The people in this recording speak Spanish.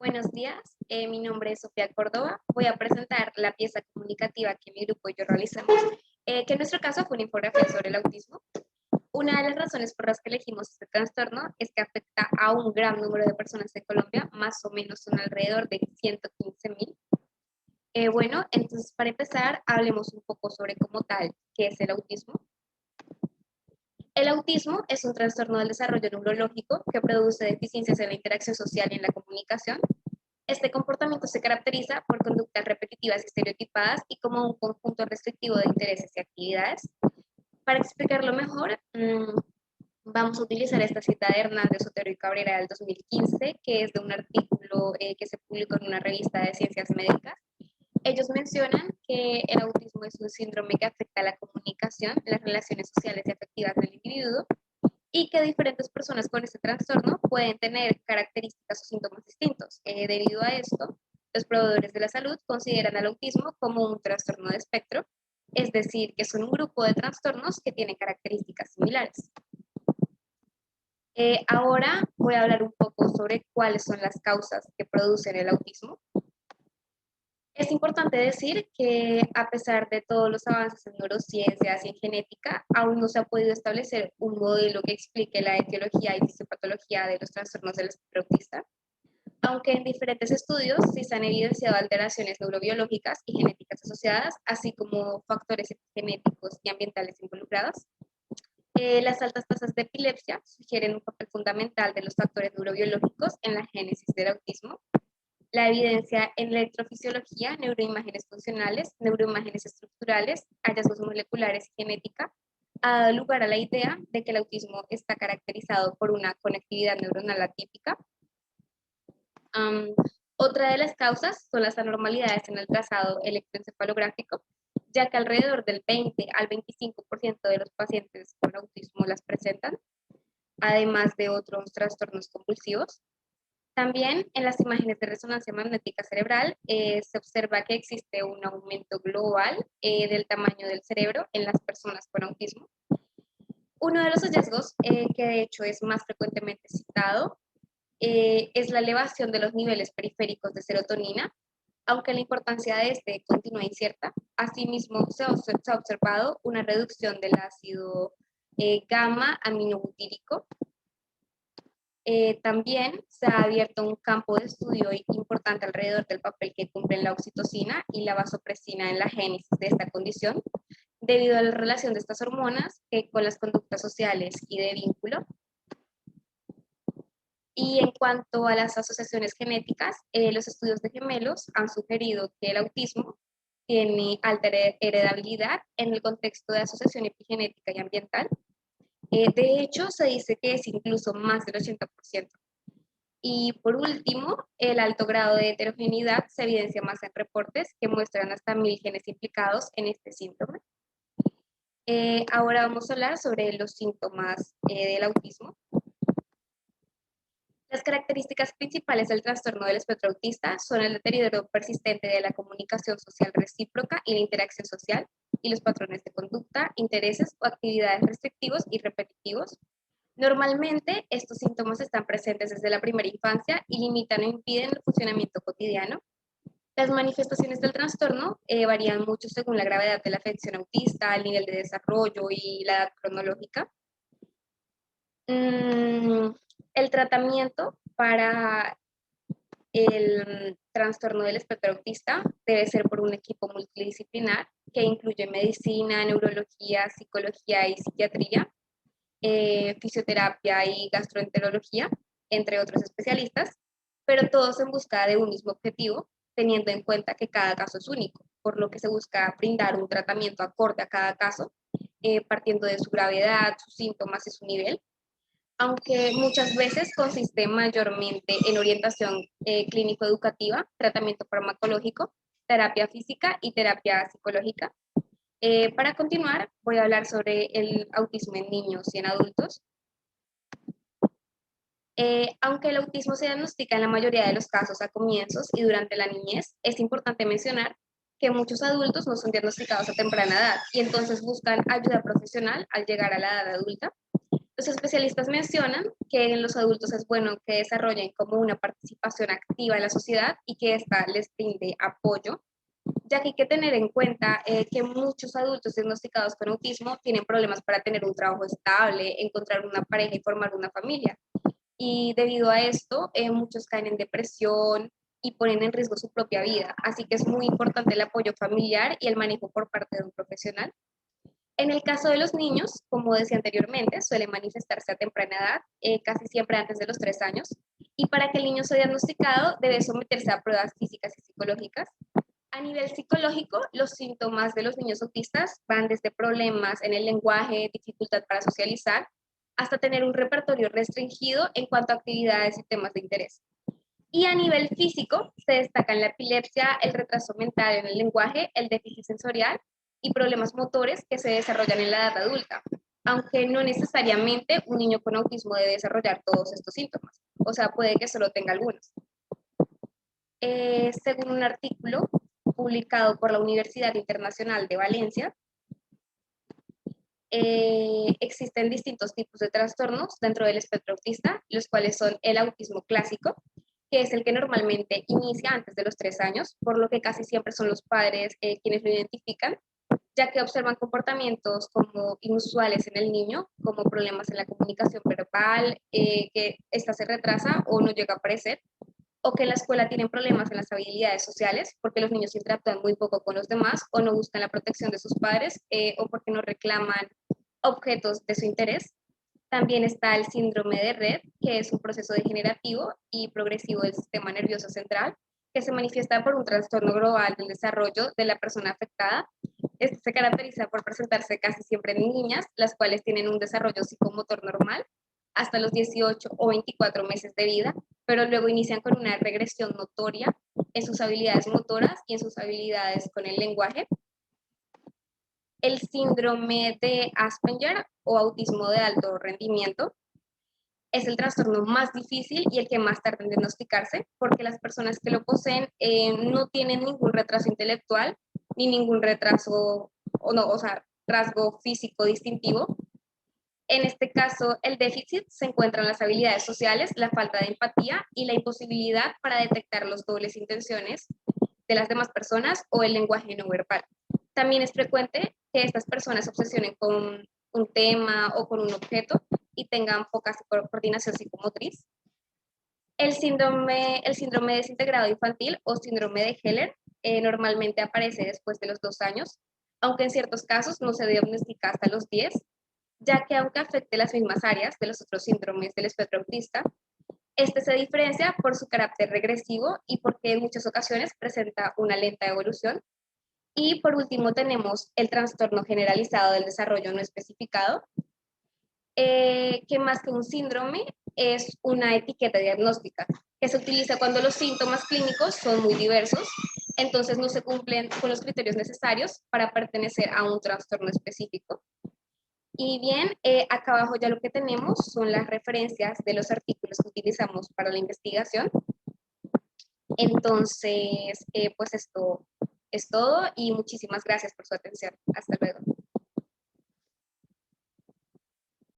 Buenos días, mi nombre es Sofía Córdoba. Voy a presentar la pieza comunicativa que mi grupo y yo realizamos, que en nuestro caso fue una infografía sobre el autismo. Una de las razones por las que elegimos este trastorno es que afecta a un gran número de personas en Colombia, más o menos son alrededor de 115.000. Bueno, entonces para empezar, hablemos un poco sobre cómo tal, qué es el autismo. El autismo es un trastorno del desarrollo neurológico que produce deficiencias en la interacción social y en la comunicación. Este comportamiento se caracteriza por conductas repetitivas y estereotipadas y como un conjunto restrictivo de intereses y actividades. Para explicarlo mejor, vamos a utilizar esta cita de Hernández, Otero y Cabrera del 2015, que es de un artículo que se publicó en una revista de ciencias médicas. Ellos mencionan que el autismo es un síndrome que afecta a la comunicación, las relaciones sociales y afectivas del individuo, y que diferentes personas con este trastorno pueden tener características o síntomas distintos. Debido a esto, los proveedores de la salud consideran al autismo como un trastorno de espectro, es decir, que son un grupo de trastornos que tienen características similares. Ahora voy a hablar un poco sobre cuáles son las causas que producen el autismo. Es importante decir que a pesar de todos los avances en neurociencias y en genética, aún no se ha podido establecer un modelo que explique la etiología y fisiopatología de los trastornos del espectro autista, aunque en diferentes estudios sí se han evidenciado alteraciones neurobiológicas y genéticas asociadas, así como factores genéticos y ambientales involucrados. Las altas tasas de epilepsia sugieren un papel fundamental de los factores neurobiológicos en la génesis del autismo. La evidencia en electrofisiología, neuroimágenes funcionales, neuroimágenes estructurales, hallazgos moleculares y genética ha dado lugar a la idea de que el autismo está caracterizado por una conectividad neuronal atípica. Otra de las causas son las anormalidades en el trazado electroencefalográfico, ya que alrededor del 20 al 25% de los pacientes con autismo las presentan, además de otros trastornos convulsivos. También en las imágenes de resonancia magnética cerebral se observa que existe un aumento global del tamaño del cerebro en las personas con autismo. Uno de los hallazgos, que de hecho es más frecuentemente citado, es la elevación de los niveles periféricos de serotonina, aunque la importancia de este continúa incierta. Asimismo, se ha observado una reducción del ácido gamma aminobutírico. También se ha abierto un campo de estudio importante alrededor del papel que cumplen la oxitocina y la vasopresina en la génesis de esta condición, debido a la relación de estas hormonas con las conductas sociales y de vínculo. Y en cuanto a las asociaciones genéticas, los estudios de gemelos han sugerido que el autismo tiene alta heredabilidad en el contexto de asociación epigenética y ambiental. De hecho, se dice que es incluso más del 80%. Y por último, el alto grado de heterogeneidad se evidencia más en reportes que muestran hasta 1000 genes implicados en este síndrome. Ahora vamos a hablar sobre los síntomas del autismo. Las características principales del trastorno del espectro autista son el deterioro persistente de la comunicación social recíproca y la interacción social, y los patrones de conducta, intereses o actividades restrictivos y repetitivos. Normalmente, estos síntomas están presentes desde la primera infancia y limitan o impiden el funcionamiento cotidiano. Las manifestaciones del trastorno varían mucho según la gravedad de la afección autista, el nivel de desarrollo y la edad cronológica. El tratamiento para el trastorno del espectro autista debe ser por un equipo multidisciplinar que incluye medicina, neurología, psicología y psiquiatría, fisioterapia y gastroenterología, entre otros especialistas, pero todos en busca de un mismo objetivo, teniendo en cuenta que cada caso es único, por lo que se busca brindar un tratamiento acorde a cada caso, partiendo de su gravedad, sus síntomas y su nivel, aunque muchas veces consiste mayormente en orientación clínico-educativa, tratamiento farmacológico, terapia física y terapia psicológica. Para continuar, voy a hablar sobre el autismo en niños y en adultos. Aunque el autismo se diagnostica en la mayoría de los casos a comienzos y durante la niñez, es importante mencionar que muchos adultos no son diagnosticados a temprana edad y entonces buscan ayuda profesional al llegar a la edad adulta. Los especialistas mencionan que en los adultos es bueno que desarrollen como una participación activa en la sociedad y que ésta les brinde apoyo, ya que hay que tener en cuenta que muchos adultos diagnosticados con autismo tienen problemas para tener un trabajo estable, encontrar una pareja y formar una familia. Y debido a esto, muchos caen en depresión y ponen en riesgo su propia vida. Así que es muy importante el apoyo familiar y el manejo por parte de un profesional. En el caso de los niños, como decía anteriormente, suele manifestarse a temprana edad, casi siempre antes de los 3 años, y para que el niño sea diagnosticado debe someterse a pruebas físicas y psicológicas. A nivel psicológico, los síntomas de los niños autistas van desde problemas en el lenguaje, dificultad para socializar, hasta tener un repertorio restringido en cuanto a actividades y temas de interés. Y a nivel físico, se destacan la epilepsia, el retraso mental en el lenguaje, el déficit sensorial y problemas motores que se desarrollan en la edad adulta, aunque no necesariamente un niño con autismo debe desarrollar todos estos síntomas, o sea, puede que solo tenga algunos. Según un artículo publicado por la Universidad Internacional de Valencia, existen distintos tipos de trastornos dentro del espectro autista, los cuales son el autismo clásico, que es el que normalmente inicia antes de los 3 años, por lo que casi siempre son los padres quienes lo identifican, ya que observan comportamientos como inusuales en el niño, como problemas en la comunicación verbal, que ésta se retrasa o no llega a aparecer, o que en la escuela tienen problemas en las habilidades sociales, porque los niños interactúan muy poco con los demás, o no buscan la protección de sus padres, o porque no reclaman objetos de su interés. También está el síndrome de Rett, que es un proceso degenerativo y progresivo del sistema nervioso central, que se manifiesta por un trastorno global del desarrollo de la persona afectada. Este se caracteriza por presentarse casi siempre en niñas, las cuales tienen un desarrollo psicomotor normal hasta los 18 o 24 meses de vida, pero luego inician con una regresión notoria en sus habilidades motoras y en sus habilidades con el lenguaje. El síndrome de Asperger o autismo de alto rendimiento es el trastorno más difícil y el que más tarda en diagnosticarse, porque las personas que lo poseen no tienen ningún retraso intelectual ni ningún retraso, o sea, rasgo físico distintivo. En este caso, el déficit se encuentra en las habilidades sociales, la falta de empatía y la imposibilidad para detectar los dobles intenciones de las demás personas o el lenguaje no verbal. También es frecuente que estas personas se obsesionen con un tema o con un objeto y tengan poca coordinación psicomotriz. El síndrome desintegrado infantil o síndrome de Heller normalmente aparece después de los 2 años, aunque en ciertos casos no se diagnostica hasta los 10, ya que aunque afecte las mismas áreas de los otros síndromes del espectro autista, este se diferencia por su carácter regresivo y porque en muchas ocasiones presenta una lenta evolución. Y por último tenemos el trastorno generalizado del desarrollo no especificado, que más que un síndrome es una etiqueta diagnóstica que se utiliza cuando los síntomas clínicos son muy diversos, entonces no se cumplen con los criterios necesarios para pertenecer a un trastorno específico. Y bien, acá abajo ya lo que tenemos son las referencias de los artículos que utilizamos para la investigación. Entonces, pues esto es todo y muchísimas gracias por su atención. Hasta luego.